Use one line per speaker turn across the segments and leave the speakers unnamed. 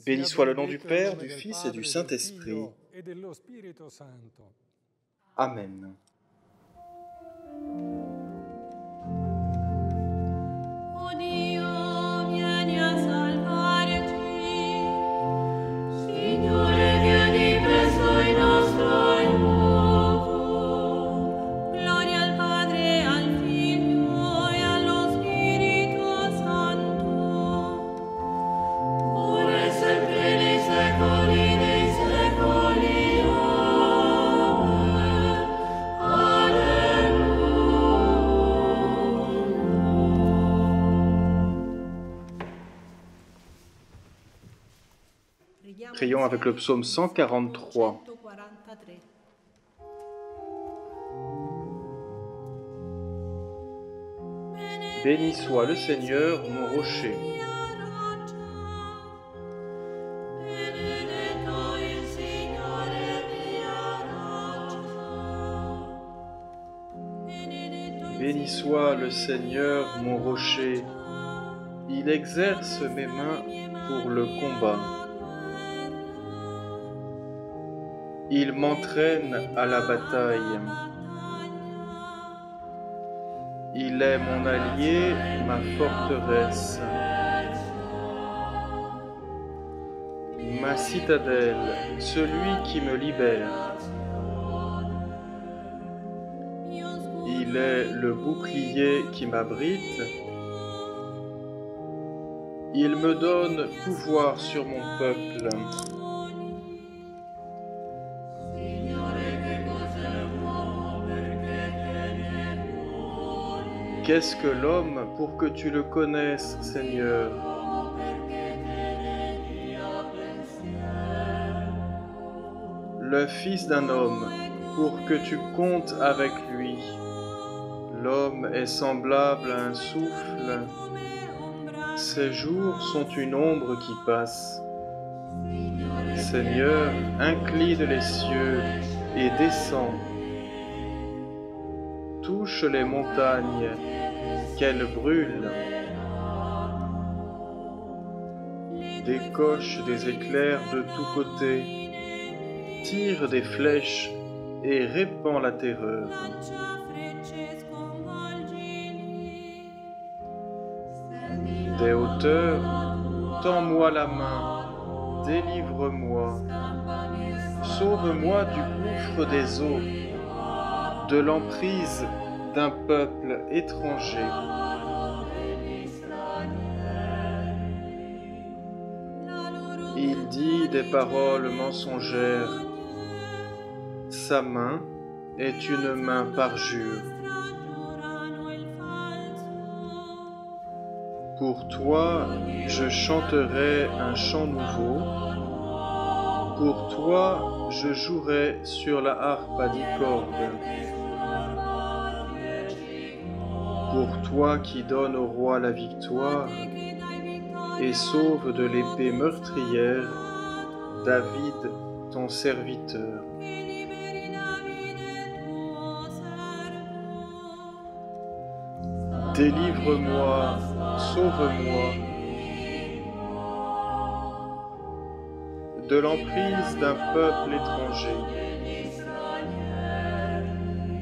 Béni soit le nom du Père, du Fils et du Saint-Esprit. Amen.
O Dio, vieni a salvarci. Signore, vieni presso il nostro aiuto. Gloria al Padre, al Figlio e allo Spirito Santo. Ora e sempre nei secoli dei secoli.
Prions avec le psaume 143. Béni soit le Seigneur, mon rocher. Béni soit le Seigneur, mon rocher. Il exerce mes mains pour le combat. Il m'entraîne à la bataille. Il est mon allié, ma forteresse, ma citadelle, celui qui me libère. Il est le bouclier qui m'abrite. Il me donne pouvoir sur mon peuple. Qu'est-ce que l'homme pour que tu le connaisses, Seigneur? Le fils d'un homme pour que tu comptes avec lui. L'homme est semblable à un souffle. Ses jours sont une ombre qui passe. Seigneur, incline les cieux et descends. Touche les montagnes, qu'elles brûlent. Décoche des éclairs de tous côtés. Tire des flèches et répand la terreur. Des hauteurs, tends-moi la main, délivre-moi. Sauve-moi du gouffre des eaux, de l'emprise d'un peuple étranger. Il dit des paroles mensongères. Sa main est une main parjure. Pour toi, je chanterai un chant nouveau. Pour toi, je jouerai sur la harpe à 10 cordes. Pour toi qui donnes au roi la victoire et sauve de l'épée meurtrière David, ton serviteur. Délivre-moi, sauve-moi de l'emprise d'un peuple étranger.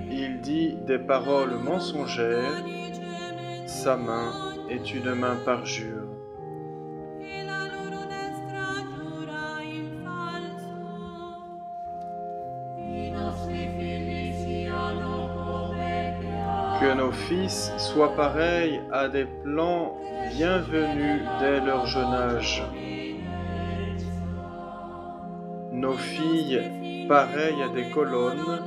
Il dit des paroles mensongères, sa main est une main parjure. Que nos fils soient pareils à des plants bienvenus dès leur jeune âge. Nos filles pareilles à des colonnes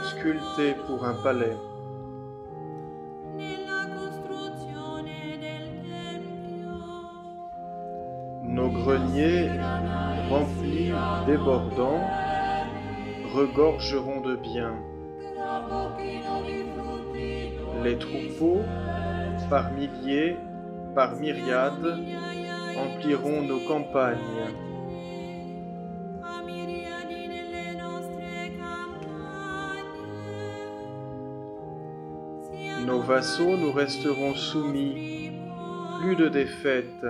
sculptées pour un palais. Nos greniers remplis, débordants, regorgeront de biens. Les troupeaux, par milliers, par myriades, empliront nos campagnes. Nos vassaux nous resteront soumis, plus de défaites.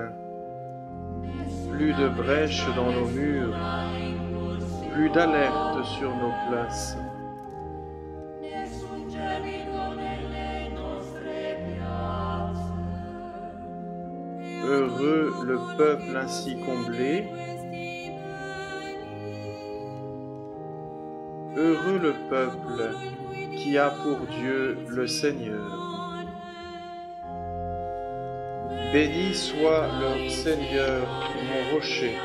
plus de brèches dans nos murs, plus d'alerte sur nos places.
Nessun gemido nelle nostre piazze.
Heureux le peuple ainsi comblé, heureux le peuple qui a pour Dieu le Seigneur. Béni soit le Seigneur, mon rocher.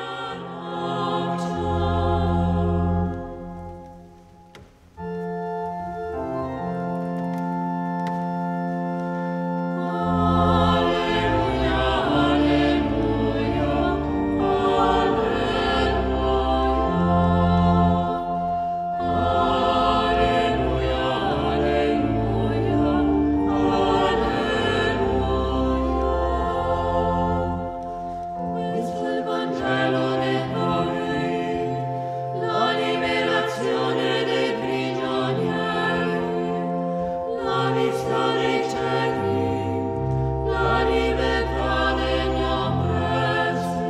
Questo è il Vangelo dei poveri, la liberazione dei prigionieri, la vista dei ciechi, la libertà degli oppressi.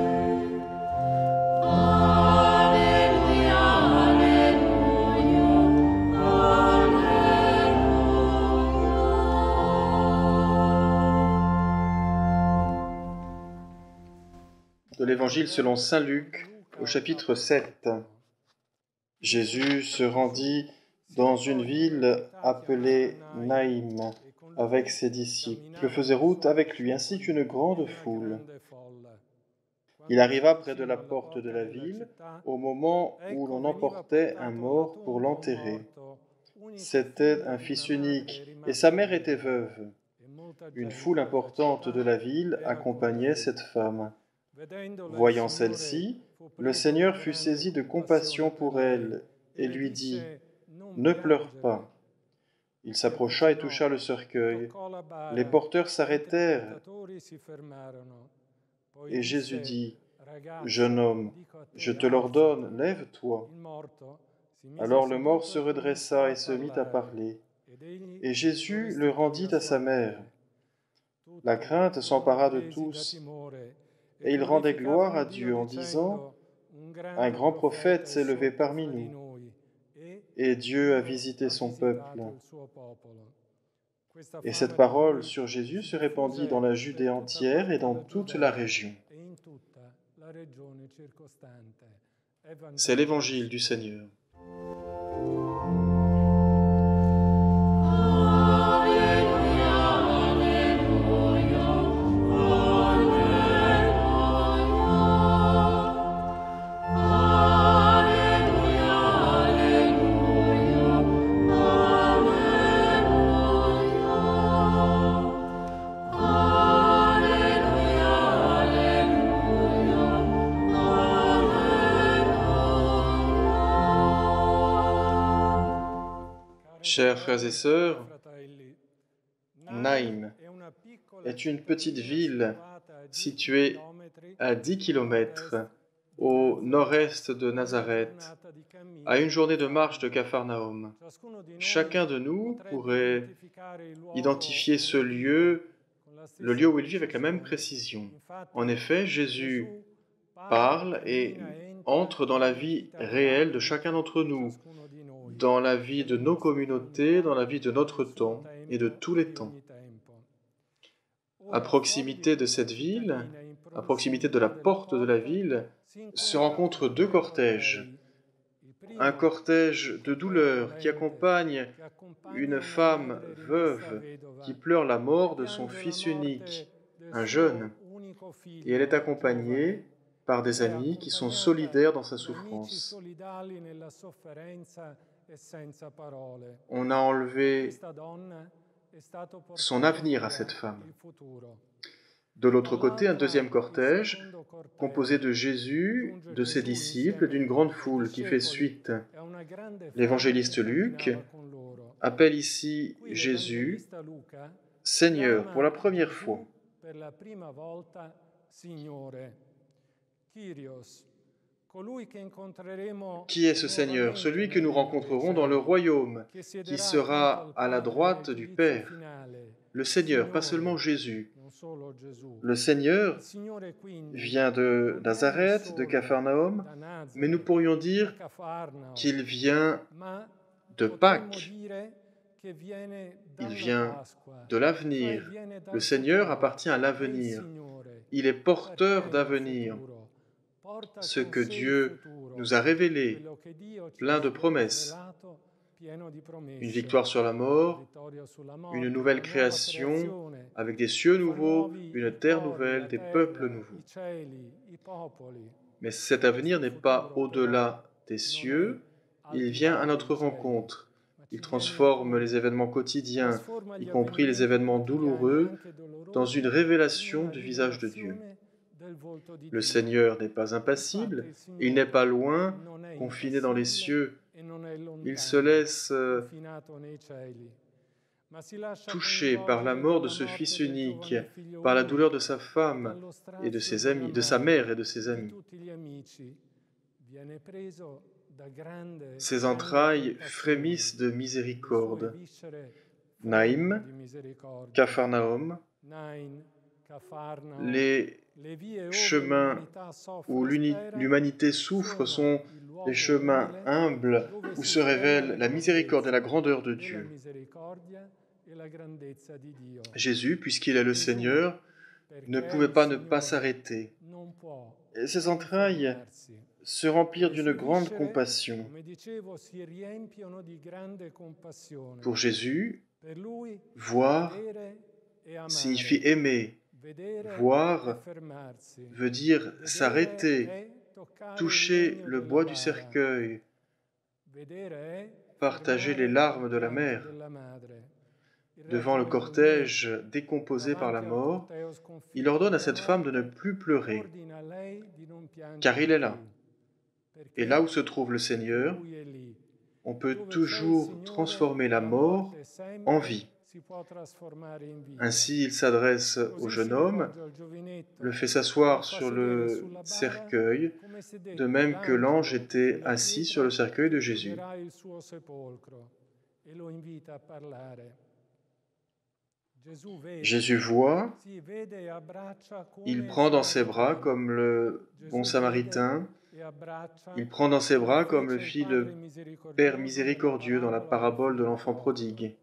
Alleluia, alleluia, alleluia.
De l'Évangile selon saint Luc, au chapitre 7. Jésus se rendit dans une ville appelée Naïm avec ses disciples, faisait route avec lui ainsi qu'une grande foule. Il arriva près de la porte de la ville au moment où l'on emportait un mort pour l'enterrer. C'était un fils unique et sa mère était veuve. Une foule importante de la ville accompagnait cette femme. Voyant celle-ci, le Seigneur fut saisi de compassion pour elle et lui dit « Ne pleure pas ». Il s'approcha et toucha le cercueil. Les porteurs s'arrêtèrent et Jésus dit « Jeune homme, je te l'ordonne, lève-toi ». Alors le mort se redressa et se mit à parler. Et Jésus le rendit à sa mère. La crainte s'empara de tous, et ils rendaient gloire à Dieu en disant « Un grand prophète s'est levé parmi nous, et Dieu a visité son peuple. » Et cette parole sur Jésus se répandit dans la Judée entière et dans toute la région. C'est l'Évangile du Seigneur. Chers frères et sœurs, Naïm est une petite ville située à 10 km au nord-est de Nazareth, à une journée de marche de Capharnaüm. Chacun de nous pourrait identifier ce lieu, le lieu où il vit avec la même précision. En effet, Jésus parle et entre dans la vie réelle de chacun d'entre nous, dans la vie de nos communautés, dans la vie de notre temps et de tous les temps. À proximité de cette ville, à proximité de la porte de la ville, se rencontrent deux cortèges. Un cortège de douleur qui accompagne une femme veuve qui pleure la mort de son fils unique, un jeune, et elle est accompagnée par des amis qui sont solidaires dans sa souffrance. On a enlevé son avenir à cette femme. De l'autre côté, un deuxième cortège, composé de Jésus, de ses disciples, d'une grande foule qui fait suite. L'évangéliste Luc appelle ici Jésus « Seigneur » pour la première fois. Qui est ce Seigneur? Celui que nous rencontrerons dans le royaume, qui sera à la droite du Père. Le Seigneur, pas seulement Jésus. Le Seigneur vient de Nazareth, de Capharnaüm, mais nous pourrions dire qu'il vient de Pâques. Il vient de l'avenir. Le Seigneur appartient à l'avenir. Il est porteur d'avenir. Ce que Dieu nous a révélé, plein de promesses. Une victoire sur la mort, une nouvelle création, avec des cieux nouveaux, une terre nouvelle, des peuples nouveaux. Mais cet avenir n'est pas au-delà des cieux, il vient à notre rencontre. Il transforme les événements quotidiens, y compris les événements douloureux, dans une révélation du visage de Dieu. Le Seigneur n'est pas impassible, il n'est pas loin, confiné dans les cieux. Il se laisse touché par la mort de ce Fils unique, par la douleur de sa femme et de ses amis, de sa mère et de ses amis. Ses entrailles frémissent de miséricorde. Naïm, Capharnaüm, les chemins où l'humanité souffre sont les chemins humbles où se révèle la miséricorde et la grandeur de Dieu. Jésus, puisqu'il est le Seigneur, ne pouvait pas ne pas s'arrêter. Et ses entrailles se remplirent d'une grande compassion. Pour Jésus, voir signifie aimer. Voir veut dire s'arrêter, toucher le bois du cercueil, partager les larmes de la mère. Devant le cortège décomposé par la mort, il ordonne à cette femme de ne plus pleurer, car il est là. Et là où se trouve le Seigneur, on peut toujours transformer la mort en vie. Ainsi, il s'adresse au jeune homme, le fait s'asseoir sur le cercueil, de même que l'ange était assis sur le cercueil de Jésus. Jésus voit, il prend dans ses bras comme le bon samaritain, il prend dans ses bras comme le fit le Père miséricordieux dans la parabole de l'enfant prodigue.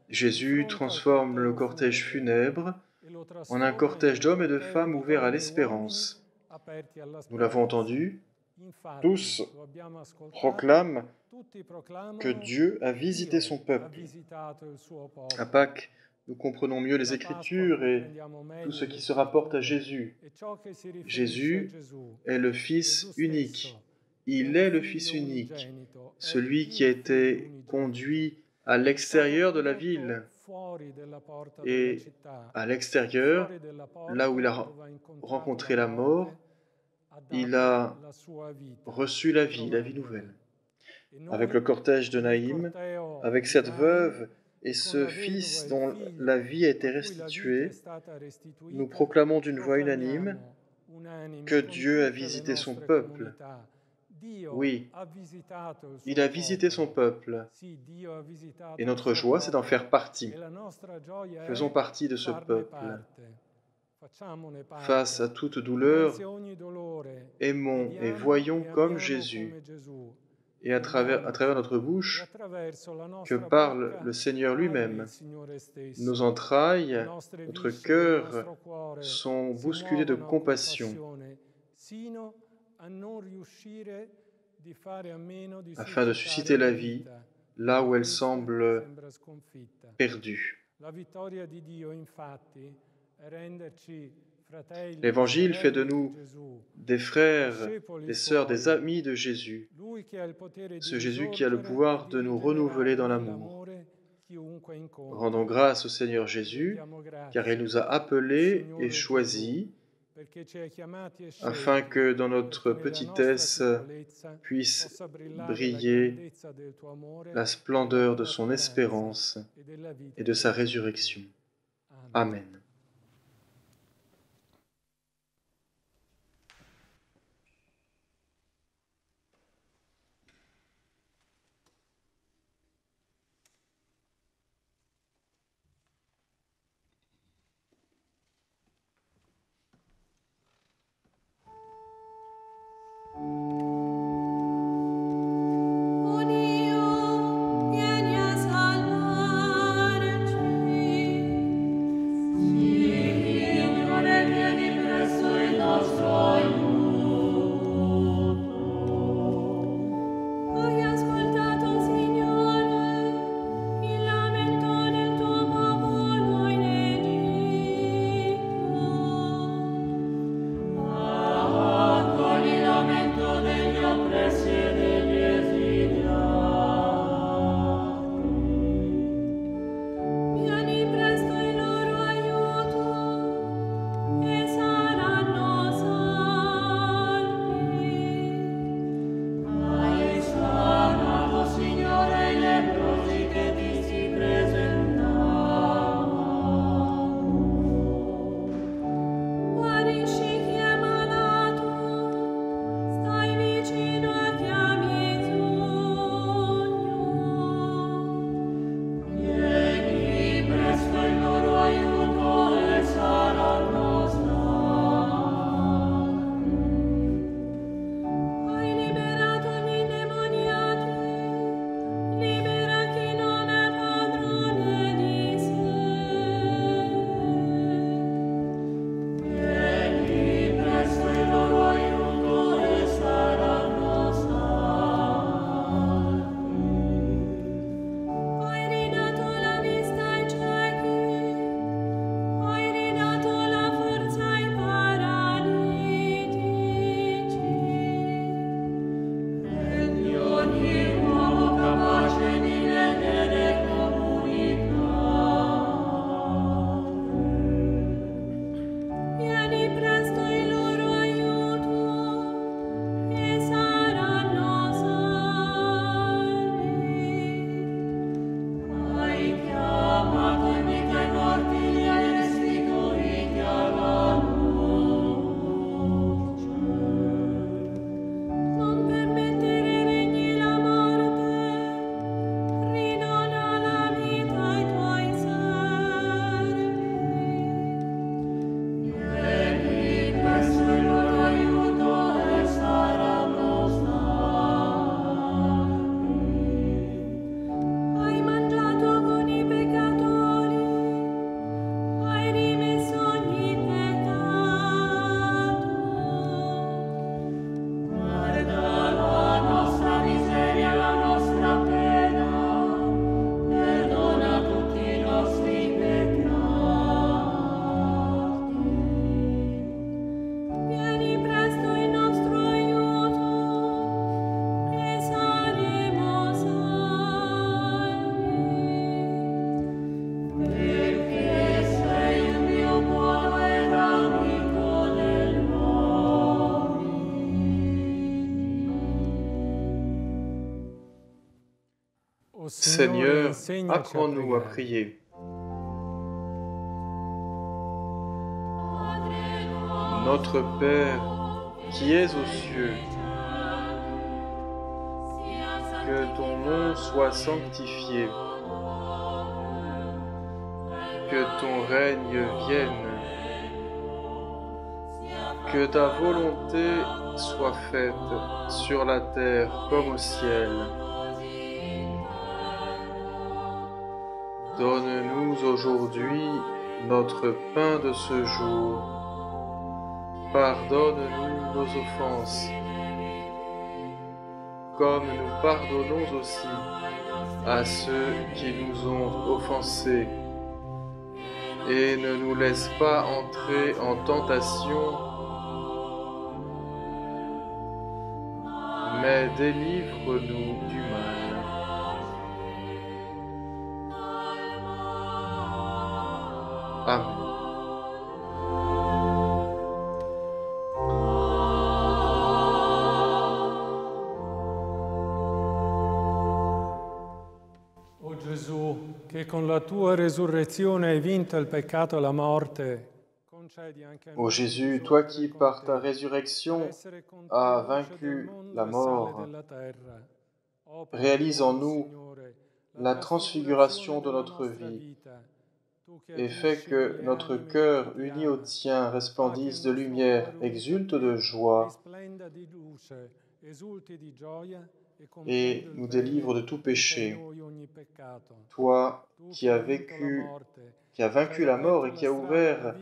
Jésus transforme le cortège funèbre en un cortège d'hommes et de femmes ouverts à l'espérance. Nous l'avons entendu, tous proclament que Dieu a visité son peuple. À Pâques, nous comprenons mieux les Écritures et tout ce qui se rapporte à Jésus. Jésus est le Fils unique. Il est le Fils unique, celui qui a été conduit à l'extérieur de la ville. Et à l'extérieur, là où il a rencontré la mort, il a reçu la vie nouvelle. Avec le cortège de Naïm, avec cette veuve et ce fils dont la vie a été restituée, nous proclamons d'une voix unanime que Dieu a visité son peuple. Oui, il a visité son peuple. Et notre joie, c'est d'en faire partie. Faisons partie de ce peuple. Face à toute douleur, aimons et voyons comme Jésus. Et à travers notre bouche, que parle le Seigneur lui-même. Nos entrailles, notre cœur sont bousculés de compassion, afin de susciter la vie là où elle semble perdue. L'Évangile fait de nous des frères, des sœurs, des amis de Jésus. Ce Jésus qui a le pouvoir de nous renouveler dans l'amour. Rendons grâce au Seigneur Jésus, car il nous a appelés et choisis, afin que dans notre petitesse puisse briller la splendeur de son espérance et de sa résurrection. Amen. Seigneur, apprends-nous à prier. Notre Père, qui es aux cieux, que ton nom soit sanctifié, que ton règne vienne, que ta volonté soit faite sur la terre comme au ciel. Donne-nous aujourd'hui notre pain de ce jour. Pardonne-nous nos offenses, comme nous pardonnons aussi à ceux qui nous ont offensés. Et ne nous laisse pas entrer en tentation, mais délivre-nous du mal. Amen.
O Gesù, che con la tua resurrezione hai vinto il peccato e la morte, concedi anche a
Ô
noi
Jésus, toi qui par ta résurrection as vaincu la mort, réalise en nous la transfiguration de notre vie et fais que notre cœur uni au tien resplendisse de lumière, exulte de joie et nous délivre de tout péché. Toi qui as vaincu la mort et qui as ouvert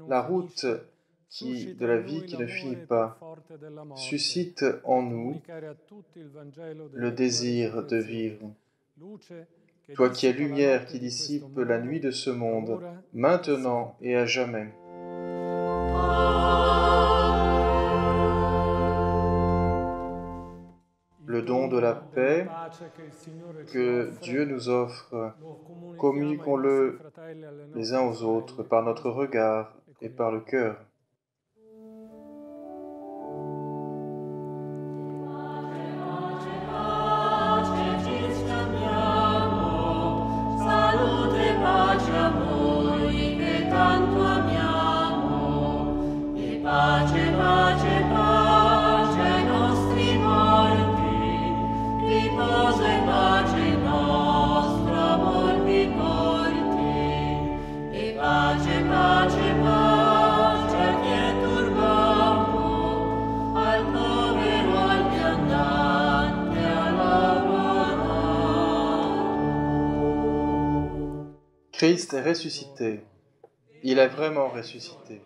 la route de la vie qui ne finit pas, suscite en nous le désir de vivre. Toi qui es lumière qui dissipe la nuit de ce monde, maintenant et à jamais. Le don de la paix que Dieu nous offre, communiquons-le les uns aux autres par notre regard et par le cœur. Christ est ressuscité. Il est vraiment ressuscité.